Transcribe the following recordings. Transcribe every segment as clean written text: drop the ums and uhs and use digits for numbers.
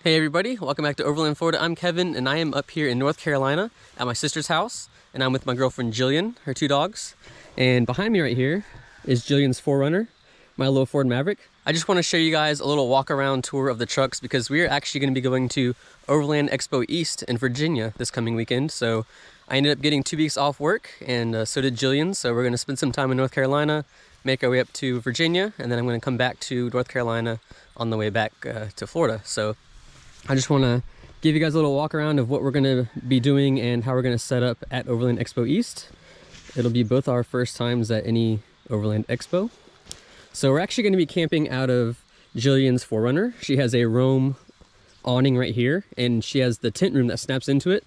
Hey everybody, welcome back to Overland, Florida. I'm Kevin and I am up here in North Carolina at my sister's house, and I'm with my girlfriend Jillian, her two dogs. And behind me right here is Jillian's 4Runner, my little Ford Maverick. I just want to show you guys a little walk around tour of the trucks because we're actually going to be going to Overland Expo East in Virginia this coming weekend. So I ended up getting 2 weeks off work, and so did Jillian. So we're going to spend some time in North Carolina, make our way up to Virginia, and then I'm going to come back to North Carolina on the way back to Florida. So I just want to give you guys a little walk around of what we're going to be doing and how we're going to set up at Overland Expo East. It'll be both our first times at any Overland Expo. So we're actually going to be camping out of Jillian's 4Runner. She has a Roam awning right here, and she has the tent room that snaps into it.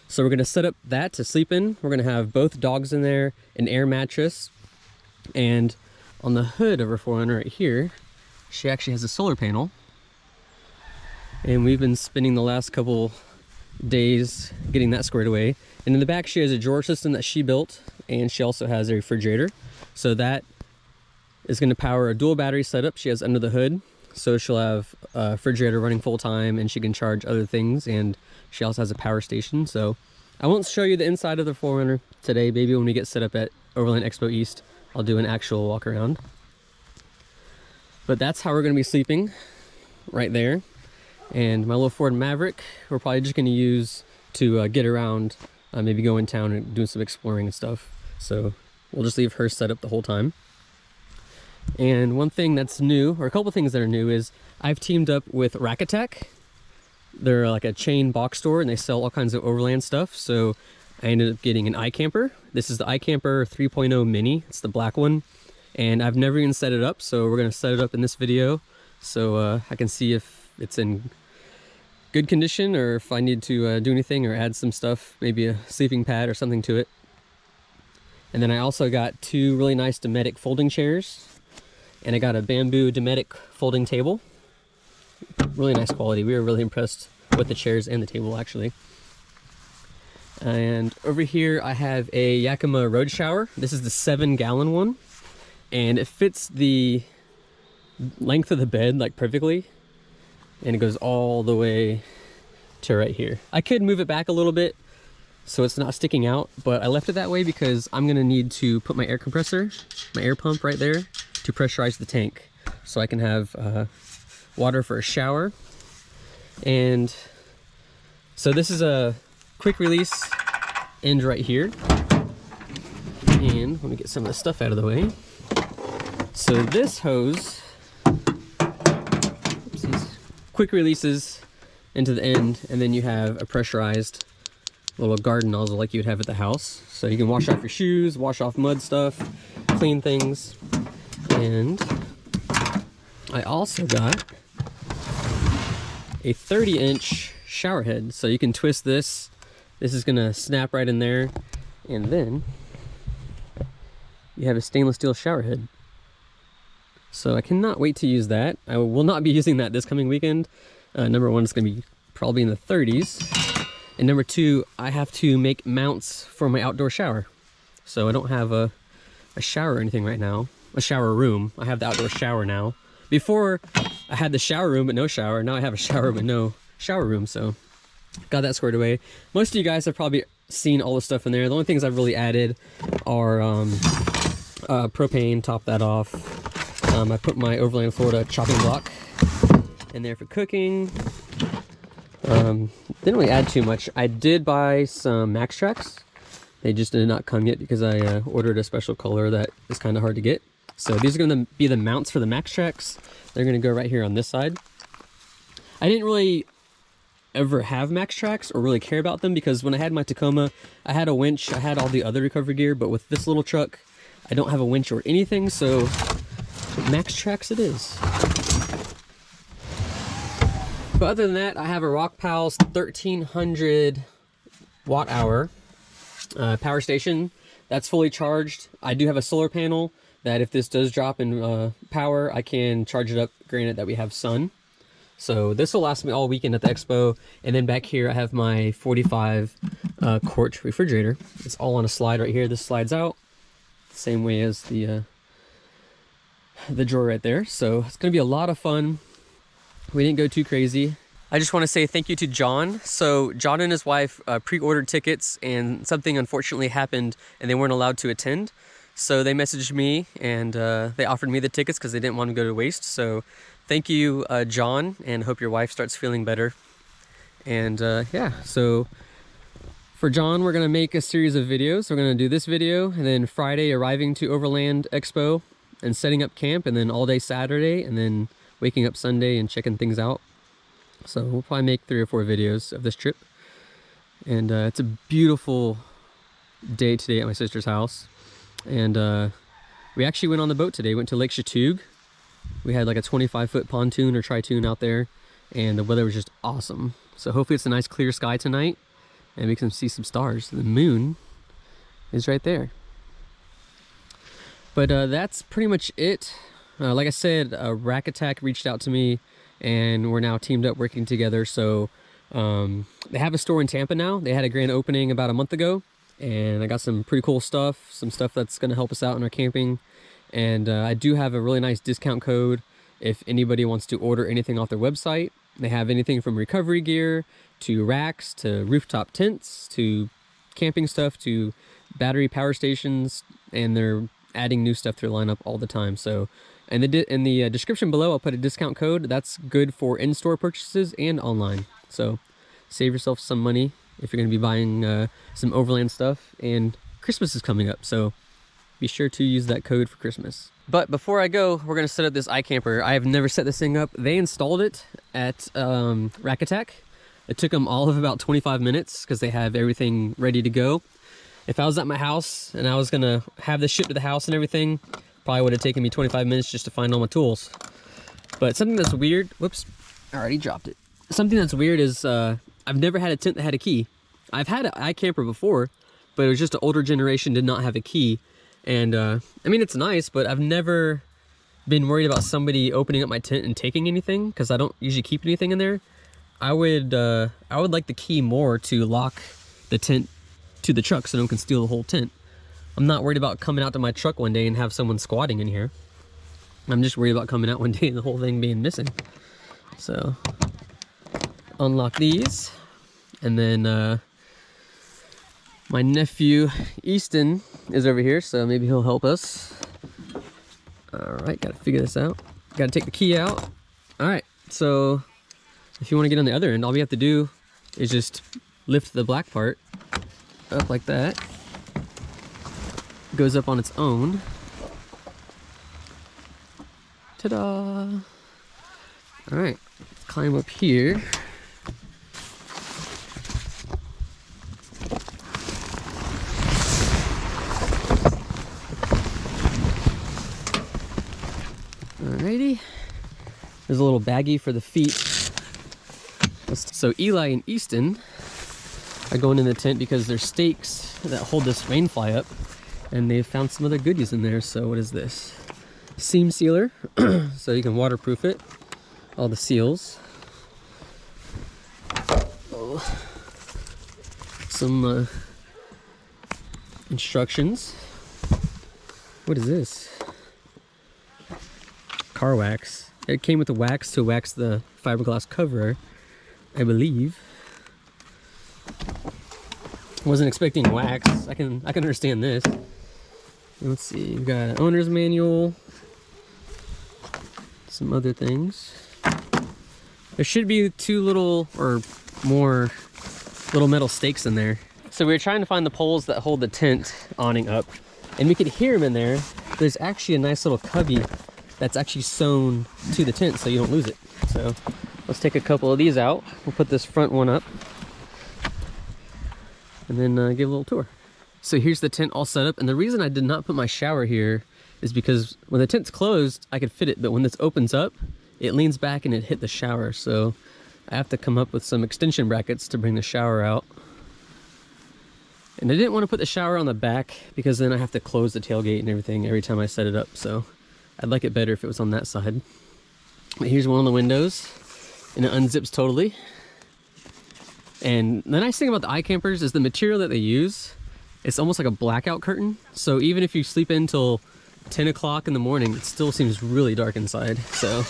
So we're going to set up that to sleep in. We're going to have both dogs in there, an air mattress, and on the hood of her 4Runner right here, she actually has a solar panel. And we've been spending the last couple days getting that squared away. And in the back she has a drawer system that she built, and she also has a refrigerator. So that is going to power a dual battery setup she has under the hood. So she'll have a refrigerator running full time and she can charge other things, and she also has a power station. So I won't show you the inside of the 4Runner today. Maybe when we get set up at Overland Expo East, I'll do an actual walk around. But that's how we're going to be sleeping right there. And my little Ford Maverick, we're probably just going to use to get around, maybe go in town and do some exploring and stuff. So we'll just leave her set up the whole time. And one thing that's new, or a couple things that are new, is I've teamed up with Rack Attack. They're like a chain box store and they sell all kinds of Overland stuff. So I ended up getting an iCamper. This is the iCamper 3.0 Mini. It's the black one. And I've never even set it up, so we're going to set it up in this video so I can see if it's in good condition or if I need to do anything or add some stuff, maybe a sleeping pad or something to it. And then I also got 2 really nice Dometic folding chairs, and I got a bamboo Dometic folding table. Really nice quality. We were really impressed with the chairs and the table actually. And over here I have a Yakima road shower. This is the 7-gallon one, and it fits the length of the bed like perfectly. And it goes all the way to right here. I could move it back a little bit so it's not sticking out, but I left it that way because I'm gonna need to put my air compressor, my air pump right there, to pressurize the tank so I can have water for a shower. And so this is a quick release end right here. And let me get some of the stuff out of the way. So this hose, quick releases into the end, and then you have a pressurized little garden nozzle like you'd have at the house. So you can wash off your shoes, wash off mud stuff, clean things. And I also got a 30-inch shower head. So you can twist this. This is gonna snap right in there. And then you have a stainless steel shower head. So I cannot wait to use that. I will not be using that this coming weekend. Number one, it's going to be probably in the 30s. And number two, I have to make mounts for my outdoor shower. So I don't have a shower or anything right now. A shower room. I have the outdoor shower now. Before, I had the shower room but no shower. Now I have a shower but no shower room. So got that squared away. Most of you guys have probably seen all the stuff in there. The only things I've really added are propane, top that off. I put my Overland Florida chopping block in there for cooking. Didn't really add too much. I did buy some Max Tracks. They just did not come yet because I ordered a special color that is kind of hard to get. So these are going to be the mounts for the Max Tracks. They're going to go right here on this side. I didn't really ever have Max Tracks or really care about them because when I had my Tacoma, I had a winch, I had all the other recovery gear, but with this little truck, I don't have a winch or anything, so Max Tracks it is. But other than that, I have a Rockpal's 1300 watt hour power station that's fully charged. I do have a solar panel that if this does drop in power, I can charge it up, granted that we have sun. So this will last me all weekend at the expo. And then back here I have my 45 quart refrigerator. It's all on a slide right here. This slides out the same way as the drawer right there. So it's gonna be a lot of fun. We didn't go too crazy. I just want to say thank you to John. So John and his wife pre-ordered tickets, and something unfortunately happened and they weren't allowed to attend. So they messaged me and they offered me the tickets because they didn't want to go to waste. So thank you, John, and hope your wife starts feeling better. And yeah, so for John, we're going to make a series of videos. We're going to do this video, and then Friday arriving to Overland Expo and setting up camp, and then all day Saturday, and then waking up Sunday and checking things out. So we'll probably make 3 or 4 videos of this trip. And it's a beautiful day today at my sister's house. And we actually went on the boat today, went to Lake Chattoog. We had like a 25-foot pontoon or tri-toon out there, and the weather was just awesome. So hopefully it's a nice clear sky tonight and we can see some stars. The moon is right there. But that's pretty much it. Like I said, Rack Attack reached out to me, and we're now teamed up working together. So they have a store in Tampa now. They had a grand opening about a month ago, and I got some pretty cool stuff, some stuff that's going to help us out in our camping. And I do have a really nice discount code if anybody wants to order anything off their website. They have anything from recovery gear to racks to rooftop tents to camping stuff to battery power stations, and they're adding new stuff to their lineup all the time. So in the description below, I'll put a discount code that's good for in-store purchases and online. So save yourself some money if you're going to be buying some Overland stuff. And Christmas is coming up, so be sure to use that code for Christmas. But before I go, we're going to set up this iCamper. I have never set this thing up. They installed it at Rack Attack. It took them all of about 25 minutes because they have everything ready to go. If I was at my house and I was going to have this shipped to the house and everything, probably would have taken me 25 minutes just to find all my tools. But something that's weird, whoops, I already dropped it. Something that's weird is I've never had a tent that had a key. I've had an iCamper before, but it was just an older generation, did not have a key. And I mean, it's nice, but I've never been worried about somebody opening up my tent and taking anything, because I don't usually keep anything in there. I would like the key more to lock the tent to the truck so no one can steal the whole tent. I'm not worried about coming out to my truck one day and have someone squatting in here. I'm just worried about coming out one day and the whole thing being missing. So unlock these, and then my nephew Easton is over here, so maybe he'll help us. All right, gotta figure this out. Gotta take the key out. All right, so if you want to get on the other end, all we have to do is just lift the black part up like that. It goes up on its own. Ta-da! All right, climb up here. Alrighty, there's a little baggie for the feet. So Eli and Easton are going in the tent because there's stakes that hold this rainfly up, and they've found some other goodies in there. So what is this? Seam sealer, so you can waterproof it. All the seals. Oh. Some instructions. What is this? Car wax. It came with the wax to wax the fiberglass cover, I believe. Wasn't expecting wax. I can understand this. Let's see. We've got an owner's manual. Some other things. There should be 2 little or more little metal stakes in there. So we were trying to find the poles that hold the tent awning up, and we could hear them in there. There's actually a nice little cubby that's actually sewn to the tent so you don't lose it. So let's take a couple of these out. We'll put this front one up and then give a little tour. So here's the tent all set up, and the reason I did not put my shower here is because when the tent's closed, I could fit it, but when this opens up, it leans back and it hit the shower. So I have to come up with some extension brackets to bring the shower out. And I didn't want to put the shower on the back because then I have to close the tailgate and everything every time I set it up. So I'd like it better if it was on that side. But here's one of the windows, and it unzips totally. And the nice thing about the iCampers is the material that they use, it's almost like a blackout curtain. So even if you sleep in till 10 o'clock in the morning, it still seems really dark inside. So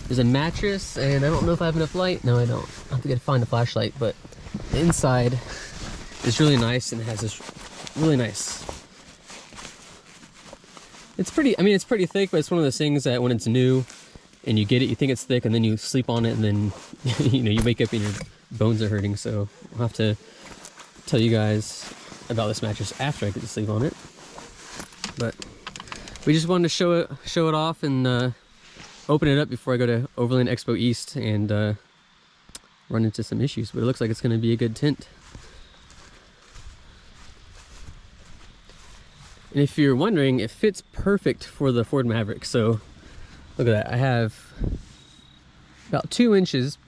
There's a mattress, and I don't know if I have enough light. No, I don't. I have to find a flashlight, but the inside is really nice, and it has this really nice. It's pretty, I mean, it's pretty thick, but it's one of those things that when it's new and you get it, you think it's thick, and then you sleep on it, and then, you know, you wake up and your bones are hurting. So I'll have to tell you guys about this mattress after I get to sleep on it. But we just wanted to show it off and open it up before I go to Overland Expo East and run into some issues. But it looks like it's going to be a good tent. And if you're wondering, it fits perfect for the Ford Maverick. So look at that. I have about 2 inches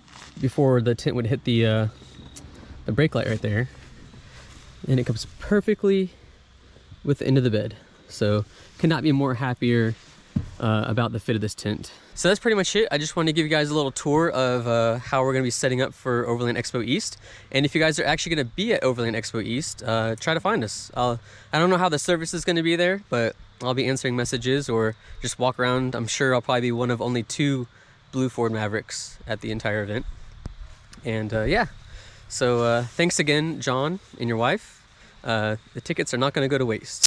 before the tent would hit the brake light right there. And it comes perfectly with the end of the bed. So could not be more happier about the fit of this tent. So that's pretty much it. I just wanted to give you guys a little tour of how we're going to be setting up for Overland Expo East. And if you guys are actually going to be at Overland Expo East, try to find us. I don't know how the service is going to be there, but I'll be answering messages or just walk around. I'm sure I'll probably be one of only 2 blue Ford Mavericks at the entire event. And yeah, so thanks again, John and your wife. The tickets are not going to go to waste.